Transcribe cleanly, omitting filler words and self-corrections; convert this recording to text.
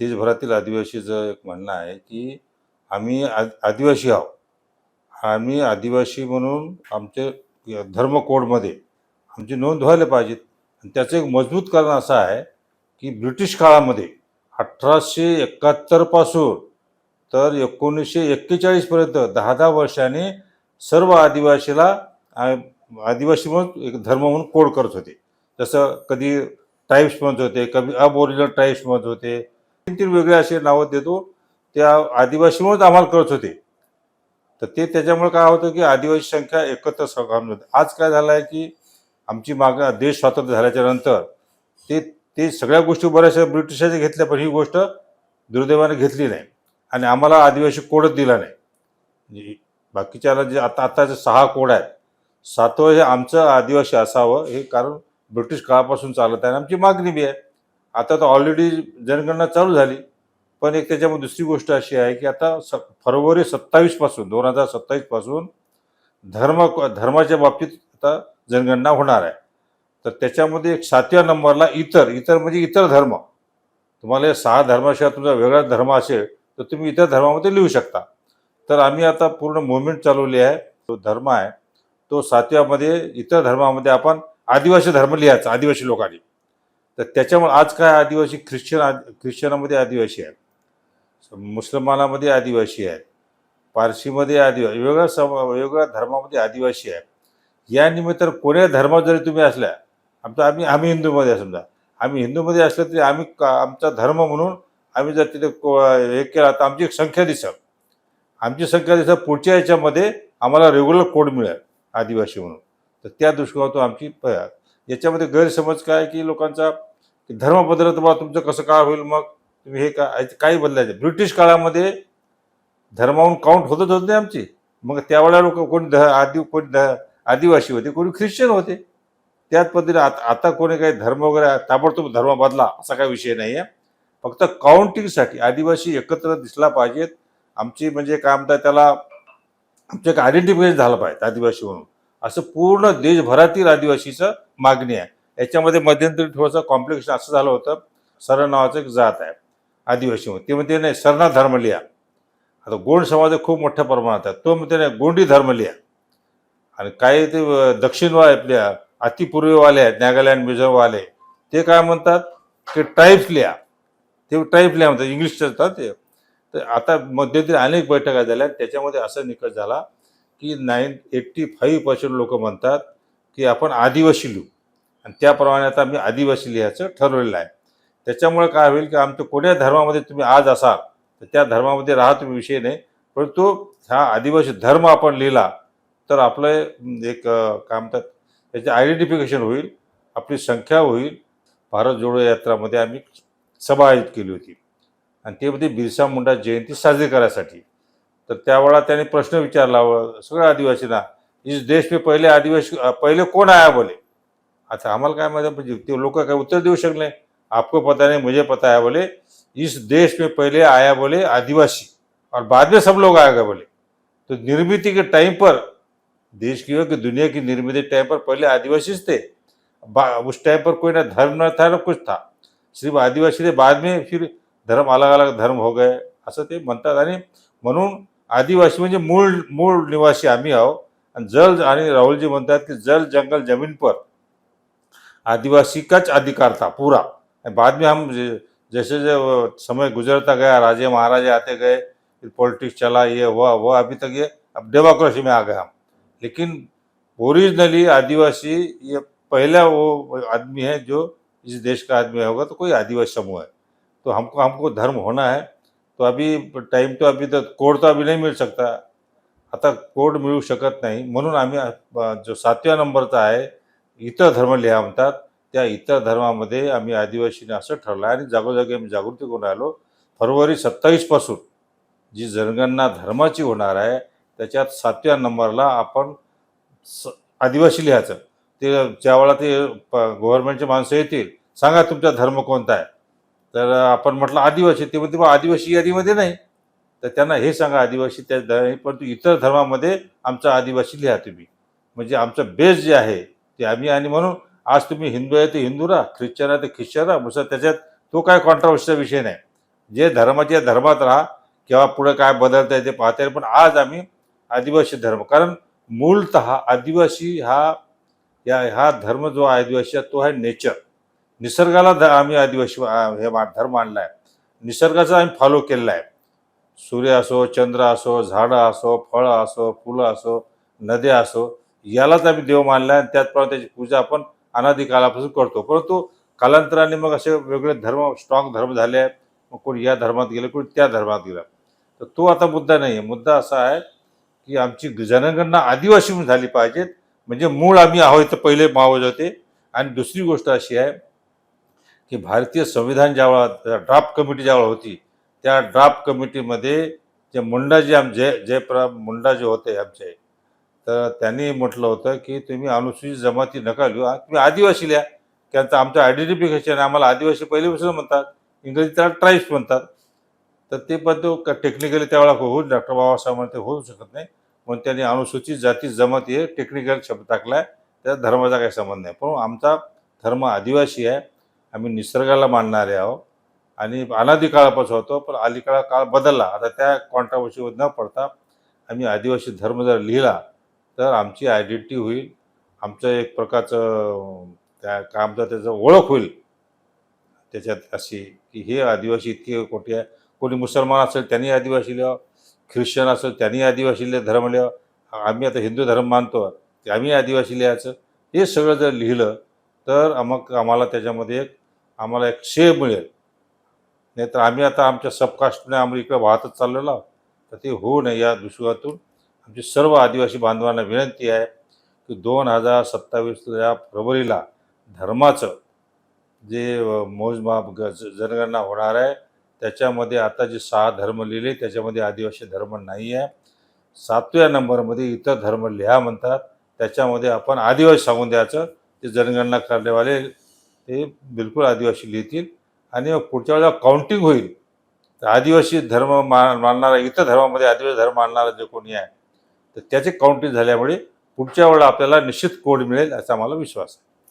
देशभरातील आदिवासीचं एक म्हणणं आहे, की आम्ही आदिवासी आहोत. आम्ही आदिवासी म्हणून आमचे धर्म कोडमध्ये आमची नोंद व्हायला पाहिजे. आणि त्याचं एक मजबूत कारण असं आहे, की ब्रिटिश काळामध्ये 1871 पासून तर 1941 पर्यंत 10-10 वर्षांनी सर्व आदिवासीला अ, आदिवासी म्हणून एक धर्म म्हणून कोड करत होते. जसं कधी ट्राईब्स म्हणत होते, कधी अबओरिजिनल ट्राईब्स म्हणत होते. 3-3 वेगळे असे नावं देतो. त्या आदिवासी म्हणूनच आम्हाला कळत होते. तर ते त्याच्यामुळे काय होतं, की आदिवासी संख्या एकत्र काम होते. आज काय झालं आहे, की आमची मागं देश स्वातंत्र्य झाल्याच्या नंतर ते ते सगळ्या गोष्टी बऱ्याचशा ब्रिटिशांनी घेतल्या, पण ही गोष्ट दुर्दैवाने घेतली नाही आणि आम्हाला आदिवासी कोडच दिला नाही. म्हणजे बाकीच्याला जे आताचे 6 कोड आहेत, 7वं हे आमचं आदिवासी असावं, हे कारण ब्रिटिश काळापासून चालत आहे आणि आमची मागणी बी आहे. आता तर ऑलरेडी जनगणना चालू झाली. पण एक त्याच्यामध्ये दुसरी गोष्ट अशी आहे, की आता फेब्रुवारी 27 पासून 2027 पासून धर्माच्या बाबतीत आता जनगणना होणार आहे. तर त्याच्यामध्ये एक 7व्या नंबरला इतर म्हणजे इतर धर्म. तुम्हाला या 6 धर्माशिवाय तुमचा वेगळा धर्म असेल, तर तुम्ही इतर धर्मामध्ये लिहू शकता. तर आम्ही आता पूर्ण मूव्हमेंट चालवली आहे. तो धर्म आहे, तो 7व्यामध्ये इतर धर्मामध्ये आपण आदिवासी धर्म लिहायचा आदिवासी लोकांनी. तर त्याच्यामुळे आज काय आदिवासी ख्रिश्चनामध्ये आदिवासी आहेत. मुसलमानामध्ये आदिवासी आहेत. पारशीमध्ये आदिवासी वेगवेगळ्या धर्मामध्ये आदिवासी आहेत. या निमित्तानं कोण्या धर्मात जरी तुम्ही असल्या, आम्ही हिंदूमध्ये आहे समजा. आम्ही हिंदूमध्ये असलं तरी आमचा धर्म म्हणून आम्ही जर तिथे हे केला तर आमची एक संख्या दिसेल. आमची संख्या दिसेल पुढच्या याच्यामध्ये आम्हाला रेग्युलर कोड मिळेल आदिवासी म्हणून. तर त्या दृष्टिकोनातून आमची याच्यामध्ये गैरसमज काय, की लोकांचा धर्म बदलत बा तुमचं कसं काय होईल, मग तुम्ही हे काही बदलायचं. ब्रिटिश काळामध्ये धर्मावरून काउंट होतच होत नाही आमची. मग त्यावेळेला लोक कोणी आदिवासी होते, कोणी ख्रिश्चन होते. त्याच पद्धतीने आता कोणी काही धर्म वगैरे ताबडतोब धर्म बदला असा काही विषय नाही आहे. फक्त काउंटिंगसाठी आदिवासी एकत्र दिसला पाहिजेत. आमची म्हणजे काय म्हणतात त्याला, आमचं एक आयडेंटिफिकेशन झालं पाहिजे आदिवासी म्हणून. असं पूर्ण देशभरातील आदिवासीचं मागणी आहे. याच्यामध्ये मध्यंतरी थोडंसं कॉम्प्लिकेशन असं झालं होतं. सरण नावाचं एक जात आहे आदिवासी म्हणून. ते म्हणते नाही सरना धर्म लिहा. आता गोंड समाज खूप मोठ्या प्रमाणात आहे. तो म्हणते नाही गोंडी धर्म लिहा. आणि काही ते दक्षिणवाले आपल्या अतिपूर्वेवाले आहेत, नागालँड मिझोरमवाले, ते काय म्हणतात की ट्राईब्स लिहा. ते ट्राईब्स लिहा म्हणतात, इंग्लिश चालतात ते. तर आता मध्यंतरी अनेक बैठका झाल्या. त्याच्यामध्ये असा निकष झाला की 85% लोक म्हणतात की आपण आदिवासी लिहू. आणि त्याप्रमाणे आता आम्ही आदिवासी लिहायचं ठरवलेलं आहे. त्याच्यामुळे काय होईल, की आमच्या कोण्या धर्मामध्ये तुम्ही आज असाल तर त्या धर्मामध्ये राहा तुम्ही, विषय नाही. परंतु हा आदिवासी धर्म आपण लिहिला तर आपलं एक काय म्हणतात त्याचे आयडेंटिफिकेशन होईल, आपली संख्या होईल. भारत जोडो यात्रामध्ये आम्ही सभा आयोजित केली होती आणि ते म्हणजे बिरसा मुंडा जयंती साजरी करायसाठी. तर त्यावेळेला त्याने प्रश्न विचारला सगळ्या आदिवासींना, इस देश में पहिले आदिवासी पहिले कोण आया बोले. आता आम्हाला काय माहिती, म्हणजे ते लोक काय उत्तर देऊ शकले. आपको पता नहीं मुझे पता है बोले, इस देश में पहले आया बोले आदिवासी और बाद में सब लोग आएगा बोले. तो निर्मिती के टाइम पर, देश की हो कि दुनिया की निर्मिती टाइम पर पहले आदिवासीच थे. उस टाइम पर कोई ना धर्म न था ना कुछ था. सिर्फ आदिवासी थे. बाद में फिर धर्म अलग अलग धर्म हो गए असं ते म्हणतात. आणि म्हणून आदिवासी म्हणजे मूळ मूळ निवासी आम्ही आहोत. आणि जल, आणि राहुलजी म्हणतात की जल जंगल जमीन पर आदिवासी का अधिकार था पूरा. बाद में हम जैसे जैसे समय गुजरता गया, राजे महाराजे आते गए, फिर पॉलिटिक्स चला, ये हुआ वो, अभी तक ये अब डेमोक्रेसी में आ गए हम. लेकिन ओरिजिनली आदिवासी ये पहला वो आदमी है जो इस देश का आदमी होगा तो कोई आदिवासी समूह है. तो हमको हमको धर्म होना है. तो अभी टाइम तो अभी तक कोड तो अभी नहीं मिल सकता. आता कोड मिळू शकत नाही. म्हणून आम्ही जो 7व्या नंबरचा आहे इतर धर्म लिहा म्हणतात, त्या इतर धर्मामध्ये आम्ही आदिवासीने असं ठरलं आहे आणि जागोजागी आम्ही जागृती करून राहिलो. फेब्रुवारी 27 पासून जी जनगणना धर्माची होणार आहे त्याच्यात 7व्या नंबरला आपण आदिवासी लिहायचं. ते ज्यावेळेला ते गव्हर्नमेंटचे माणसं येतील, सांगा तुमचा धर्म कोणता आहे. तर आपण म्हटलं आदिवासी. ते म्हणते आदिवासी यादीमध्ये नाही. तर त्यांना हे सांगा आदिवासी त्या परंतु इतर धर्मामध्ये आमचा आदिवासी लिहा तुम्ही. म्हणजे आमचं बेस जे आहे ते आम्ही, आणि म्हणून आज तुम्ही हिंदू आहे ते हिंदू राहा, ख्रिश्चन आहे ते ख्रिश्चन राहा, मुसलमान त्याच्यात तो काय कॉन्ट्रोवर्सीचा विषय नाही. जे धर्माच्या धर्मात राहा, केव्हा पुढे काय बदलता येते पाहता येईल, पण आज आम्ही आदिवासी धर्म, कारण मूलतः आदिवासी हा धर्म जो आहे आदिवासी तो आहे नेचर, निसर्गाला आम्ही आदिवासी हे धर्म आणला आहे, निसर्गाचा आम्ही फॉलो केलेला आहे. सूर्य असो, चंद्र असो, झाडं असो, फळं असो, फुलं असो, नद्या असो, यालाच आम्ही देव मानला आहे आणि त्याचप्रमाणे त्याची पूजा आपण अनादी काळापासून करतो. परंतु कालांतराने मग असे वेगळे धर्म, स्ट्रॉंग धर्म झाले आहेत. मग कोणी या धर्मात गेलं, कोणी त्या धर्मात गेलं. तर तो आता मुद्दा नाही आहे. मुद्दा असा आहे की आमची जनगणना आदिवासी म्हणून झाली पाहिजेत, म्हणजे मूळ आम्ही आहोत तर पहिले मावळ होते. आणि दुसरी गोष्ट अशी आहे की भारतीय संविधान ज्यावेळा ड्राफ्ट कमिटी ज्यावेळा होती, त्या ड्राफ्ट कमिटीमध्ये जे मुंडा जे जयप्रकाश मुंडा जे होते आमचे, तर त्यांनी म्हटलं होतं की तुम्ही अनुसूचित जमाती नका लिहू, तुम्ही आदिवासी लिहा. त्यांचं आमचं आयडेंटिफिकेशन आम्हाला आदिवासी पहिल्यापासून म्हणतात, इंग्रजी त्याला ट्राईब्स म्हणतात. तर ते पण तो टेक्निकली त्यावेळेला होऊन डॉक्टर बाबासाहेब म्हणते होऊ शकत नाही, म्हणून त्यांनी अनुसूचित जाती जमाती हे टेक्निकल शब्द टाकलाय. त्या धर्माचा काही संबंध नाही, पण आमचा धर्म आदिवासी आहे. आम्ही निसर्गाला मानणारे आहोत आणि अनादी काळापासून होतो, पण अलीकडा काळ बदलला. आता त्या कॉन्ट्रावर्सीवर न पडता आम्ही आदिवासी धर्म जर लिहिला तर आमची आयडेंटिटी होईल, आमचं एक प्रकारचं त्या काय म्हणतात त्याचं ओळख होईल त्याच्यात अशी, की हे आदिवासी इतके कोटी आहे. कोणी मुसलमान असेल त्यांनी आदिवासी लिहावं, ख्रिश्चन असेल त्यांनी आदिवासी धर्म लिहावं, आम्ही आता हिंदू धर्म मानतो ते आम्ही आदिवासी लिहायचं. हे सगळं जर लिहिलं तर मग आम्हाला त्याच्यामध्ये आम्हाला एक श्रेय मिळेल. नाहीतर आम्ही आता आमच्या सबकास्टने आम्ही इकडे वाहतच चाललेलो आहोत. तर ते होऊ नये या दृष्टीकोनातून आमची सर्व आदिवासी बांधवांना विनंती आहे की 2027 फेब्रुवारीला धर्माचं जे मोजमाप जनगणना होणार आहे, त्याच्यामध्ये आता जे 6 धर्म लिहिले त्याच्यामध्ये आदिवासी धर्म नाही आहे. 7व्या नंबरमध्ये इतर धर्म लिहा म्हणतात, त्याच्यामध्ये आपण आदिवासी सांगून द्यायचं. ते जनगणना करण्यावाले ते बिलकुल आदिवासी लिहितील आणि पुढच्या वेळेला काउंटिंग होईल तर आदिवासी धर्म मानणारा, इतर धर्मामध्ये आदिवासी धर्म मानणारा जे कोणी आहे तर त्याचे काउंटिंग झाल्यामुळे पुढच्या वेळेला आपल्याला निश्चित कोड मिळेल असा मला विश्वास आहे.